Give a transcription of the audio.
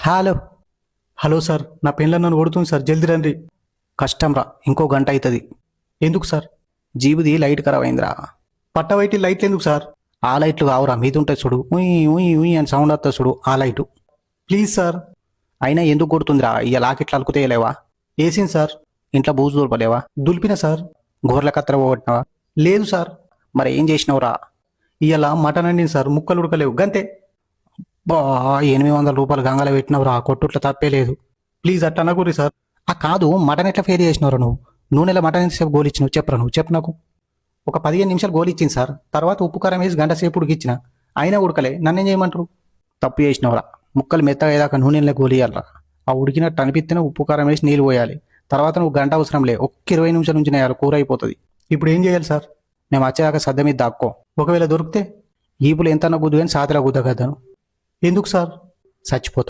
Hello. Hello sir, నా పెళ్ళ నన్ను కొడుతుంది సార్, జల్ది రండి. కష్టం రా, ఇంకో గంట అవుతుంది. ఎందుకు సార్? జీబుది లైట్ ఖరాబ్ అయిందిరా. పట్టవైటి లైట్లు ఎందుకు సార్? ఆ లైట్లు కావురా, మీద ఉంటాయి చూడు, ఉయ్ ఉయ్ ఉయ్ అని సౌండ్ వస్తుంది చూడు, ఆ లైటు. Please sir. అయినా ఎందుకు కొడుతుందిరా? ఇక లాకెట్లు అలుకుతేయలేవా? వేసింది సార్. ఇంట్లో బూజు దులపలేవా? దులిపిన సార్. గోర్ల కత్తెర పోగొట్టినవా? లేదు సార్. మరి ఏం చేసినావురా? ఇవాళ మటన్ అండింది సార్, ముక్కలు ఉడకలేవు గంతే. బా, 800 రూపాయలు గంగల పెట్టినవురా, కొట్టుట్ల తప్పే లేదు. ప్లీజ్ అట్లా అనకూరి సార్. ఆ కాదు, మటన్ ఎట్లా ఫెయిల్ చేసినవరా నువ్వు? నూనెలో మటన్ ఎంతసేపు గోలిచ్చినావు చెప్పరా, నువ్వు చెప్పు నాకు. ఒక 15 నిమిషాలు గోలిచ్చింది సార్, తర్వాత ఉప్పు కారం వేసి గంట సేపు ఉడికిచ్చిన, అయినా ఉడకలే, నన్నేం చేయమంటారు? తప్పు చేసినవరా. ముక్కలు మెత్తగా అయ్యాక నూనెలో గోలియాలరా. ఆ ఉడికినట్టు అనిపిస్తేనే ఉప్పు కారం వేసి నీళ్ళు పోయాలి. తర్వాత నువ్వు గంట అవసరం లే, ఒక్క 20 నిమిషాల నుంచి నేయాలి, కూర అయిపోతుంది. ఇప్పుడు ఏం చేయాలి సార్? మేము వచ్చేదాకా సద్ద మీద దాక్కో, ఒకవేళ దొరికితే ఈపులు ఎంత గుద్దు కానీ సాతిలా గుద్దగద్దాను. ఎందుకు సార్? చచ్చిపోతావు.